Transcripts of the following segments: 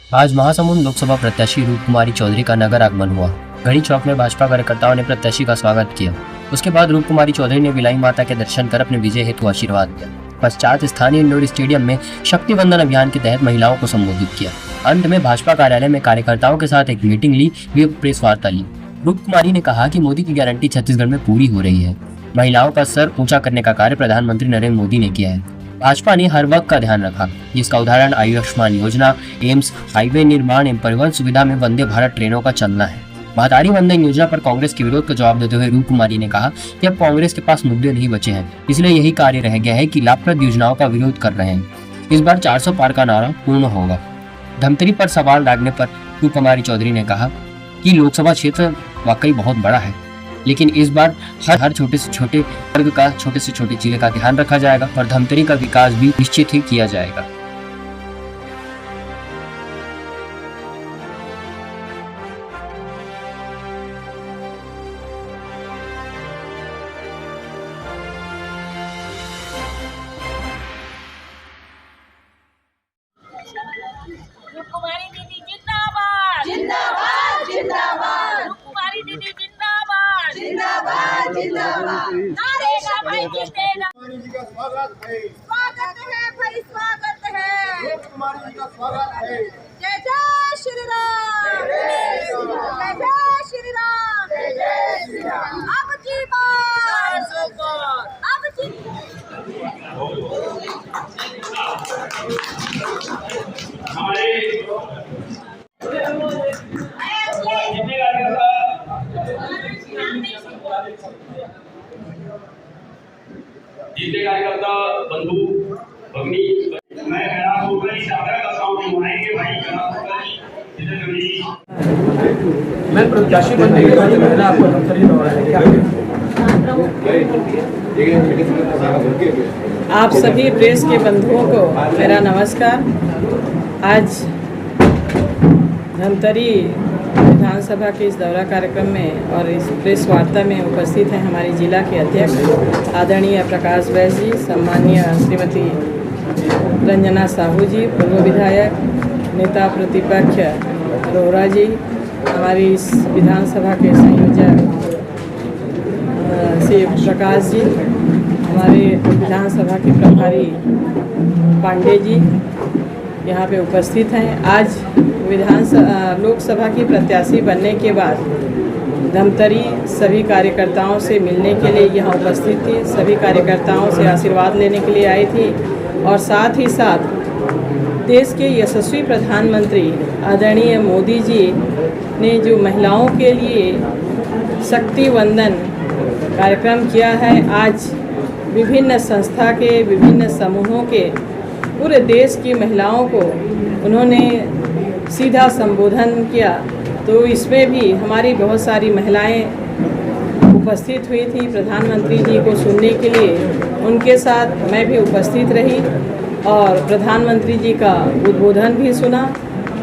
आज महासमुंद लोकसभा प्रत्याशी रूप कुमारी चौधरी का नगर आगमन हुआ। घड़ी चौक में भाजपा कार्यकर्ताओं ने प्रत्याशी का स्वागत किया। उसके बाद रूप कुमारी चौधरी ने बिलाई माता के दर्शन कर अपने विजय हेतु आशीर्वाद दिया। पश्चात स्थानीय इंडोर स्टेडियम में शक्ति वंदन अभियान के तहत महिलाओं को संबोधित किया। अंत में भाजपा कार्यालय में कार्यकर्ताओं के साथ एक मीटिंग ली व प्रेस वार्ता ली। रूप कुमारी ने कहा कि मोदी की गारंटी छत्तीसगढ़ में पूरी हो रही है। महिलाओं का सर ऊंचा करने का कार्य प्रधानमंत्री नरेंद्र मोदी ने किया है। भाजपा ने हर वर्ग का ध्यान रखा, जिसका उदाहरण आयुष्मान योजना, एम्स, हाईवे निर्माण एवं परिवहन सुविधा में वंदे भारत ट्रेनों का चलना है। महतारी वंदन योजना पर कांग्रेस के विरोध का जवाब देते हुए रूप कुमारी ने कहा कि अब कांग्रेस के पास मुद्दे नहीं बचे हैं, इसलिए यही कार्य रह गया है कि लाभप्रद योजनाओं का विरोध कर रहे हैं। इस बार 400 पार का नारा पूर्ण होगा। धमतरी पर सवाल डालने पर रूप कुमारी चौधरी ने कहा कि लोकसभा क्षेत्र वाकई बहुत बड़ा है, लेकिन इस बार हर छोटे से छोटे वर्ग का, छोटे से छोटे जिले का ध्यान रखा जाएगा और धमतरी का विकास भी निश्चित ही किया जाएगा। रूप कुमारी दीदी जिंदाबाद जिंदाबाद जिंदाबाद। रूप कुमारी दीदी जिंदाबाद जिंदाबाद जिंदाबाद। नारेगा भाई जीतेगा। जी का स्वागत है भाई स्वागत है। रूप कुमारी जी का स्वागत है। जय जय श्री राम, जय जय श्री राम, जय जय श्री राम। अब की बात, अब की जितने कार्यकर्ता बंधु भगनी, मैं कैलाश होकर से आग्रह करता हूँ कि मनाएंगे भाई कैलाश होकर मैं प्रत्याशी बनने के बाद मैंने आपको धमतरी दौड़ाया क्या? आप सभी प्रेस के बंधुओं को मेरा नमस्कार। आज धमतरी विधानसभा के इस दौरा कार्यक्रम में और इस प्रेस वार्ता में उपस्थित हैं हमारे जिला के अध्यक्ष आदरणीय प्रकाश बैस जी, सम्मानीय श्रीमती रंजना साहू जी, पूर्व विधायक, नेता प्रतिपक्ष रोहरा जी, हमारी इस विधानसभा के संयोजक श्री प्रकाश जी, हमारे विधानसभा के प्रभारी पांडे जी यहाँ पे उपस्थित हैं। आज लोकसभा की प्रत्याशी बनने के बाद धमतरी सभी कार्यकर्ताओं से मिलने के लिए यहाँ उपस्थित थी, सभी कार्यकर्ताओं से आशीर्वाद लेने के लिए आई थी और साथ ही साथ देश के यशस्वी प्रधानमंत्री आदरणीय मोदी जी ने जो महिलाओं के लिए शक्ति वंदन कार्यक्रम किया है, आज विभिन्न संस्था के, विभिन्न समूहों के, पूरे देश की महिलाओं को उन्होंने सीधा संबोधन किया। तो इसमें भी हमारी बहुत सारी महिलाएं उपस्थित हुई थी प्रधानमंत्री जी को सुनने के लिए। उनके साथ मैं भी उपस्थित रही और प्रधानमंत्री जी का उद्बोधन भी सुना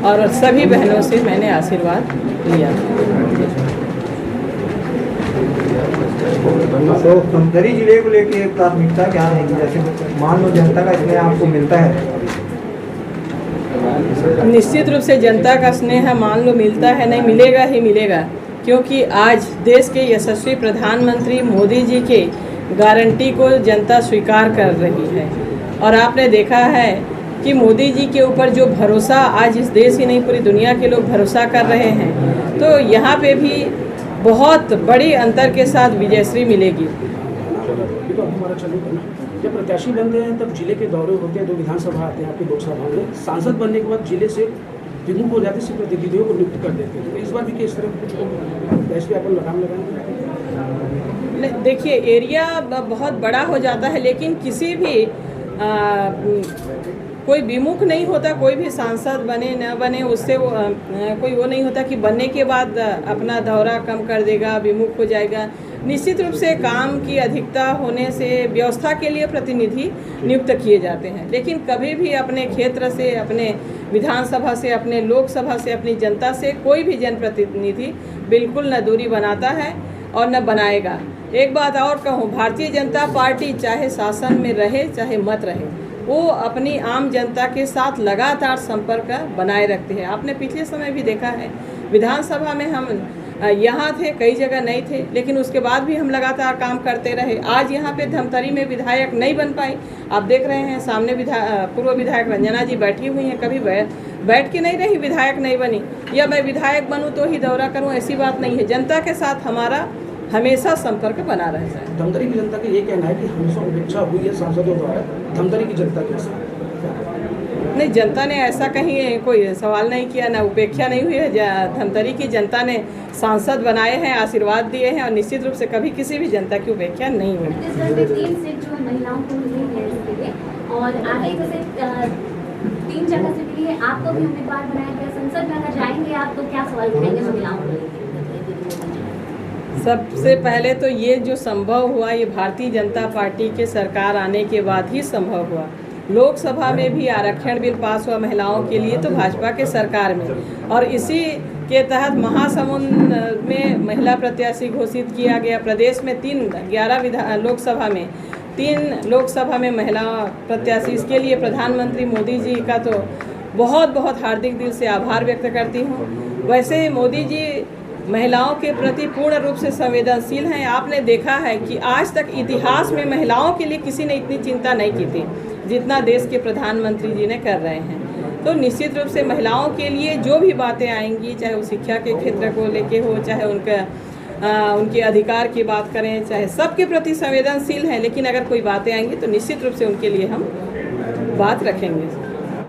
और सभी बहनों से मैंने आशीर्वाद लिया। तो धमतरी जिले को लेके प्राथमिकता क्या रहेगी? जैसे मान लो जनता का स्नेह आपको मिलता है, निश्चित रूप से जनता का स्नेह मान लो मिलता है, नहीं मिलेगा ही मिलेगा, क्योंकि आज देश के यशस्वी प्रधानमंत्री मोदी जी के गारंटी को जनता स्वीकार कर रही है। और आपने देखा है कि मोदी जी के ऊपर जो भरोसा आज इस देश ही नहीं पूरी दुनिया के लोग भरोसा कर रहे हैं, तो यहाँ पे भी बहुत बड़ी अंतर के साथ विजयश्री मिलेगी। जब प्रत्याशी बनते हैं तब जिले के दौरे होते हैं, 2 विधानसभा आते हैं आपके लोकसभा में, सांसद बनने के बाद जिले से विमुख हो जाते हैं, प्रतिनिधियों को नियुक्त कर देते हैं। तो इस बार भी किस तरह कुछ ऐसे अपन लगाम लगाएंगे? देखिए, एरिया बहुत बड़ा हो जाता है, लेकिन किसी भी कोई विमुख नहीं होता। कोई भी सांसद बने न बने उससे कोई वो नहीं होता कि बनने के बाद अपना दौरा कम कर देगा, विमुख हो जाएगा। निश्चित रूप से काम की अधिकता होने से व्यवस्था के लिए प्रतिनिधि नियुक्त किए जाते हैं, लेकिन कभी भी अपने क्षेत्र से, अपने विधानसभा से, अपने लोकसभा से, अपनी जनता से कोई भी जनप्रतिनिधि बिल्कुल न दूरी बनाता है और न बनाएगा। एक बात और कहूँ, भारतीय जनता पार्टी चाहे शासन में रहे चाहे मत रहे, वो अपनी आम जनता के साथ लगातार संपर्क बनाए रखते हैं। आपने पिछले समय भी देखा है, विधानसभा में हम यहाँ थे, कई जगह नहीं थे, लेकिन उसके बाद भी हम लगातार काम करते रहे। आज यहाँ पे धमतरी में विधायक नहीं बन पाई, आप देख रहे हैं सामने पूर्व विधायक रंजना जी बैठी हुई हैं, कभी बैठ के नहीं रही विधायक नहीं बनी, या मैं विधायक बनूँ तो ही दौरा करूँ, ऐसी बात नहीं है। जनता के साथ हमारा हमेशा संपर्क बना रहता है। धमतरी की जनता का ये कहना है कि हमेशा उपेक्षा हुई है सांसदों द्वारा धमतरी की जनता के साथ। नहीं, जनता ने ऐसा कहीं कोई सवाल नहीं किया, ना उपेक्षा नहीं हुई है। धमतरी की जनता ने सांसद बनाए हैं, आशीर्वाद दिए हैं, और निश्चित रूप से कभी किसी भी जनता की उपेक्षा नहीं हुई। छत्तीसगढ़ में 3 सीट जो महिलाओं को मिली है इसके लिए, और आगे जैसे 3 जगह से मिली है, आपको भी उम्मीदवार बनाया गया। संसद में अगर जाएंगे आप तो क्या सवाल उठाएंगे महिलाओं को लेकर? सबसे पहले तो ये जो संभव हुआ, ये भारतीय जनता पार्टी के सरकार आने के बाद ही संभव हुआ। लोकसभा में भी आरक्षण बिल पास हुआ महिलाओं के लिए, तो भाजपा के सरकार में, और इसी के तहत महासमुंद में महिला प्रत्याशी घोषित किया गया। प्रदेश में 11 लोकसभा में महिला प्रत्याशी। इसके लिए प्रधानमंत्री मोदी जी का तो बहुत बहुत हार्दिक दिल से आभार व्यक्त करती हूँ। वैसे ही मोदी जी महिलाओं के प्रति पूर्ण रूप से संवेदनशील हैं। आपने देखा है कि आज तक इतिहास में महिलाओं के लिए किसी ने इतनी चिंता नहीं की थी जितना देश के प्रधानमंत्री जी ने कर रहे हैं। तो निश्चित रूप से महिलाओं के लिए जो भी बातें आएंगी, चाहे वो शिक्षा के क्षेत्र को लेके हो, चाहे उनके अधिकार की बात करें, चाहे सबके प्रति संवेदनशील हैं, लेकिन अगर कोई बातें आएंगी तो निश्चित रूप से उनके लिए हम बात रखेंगे।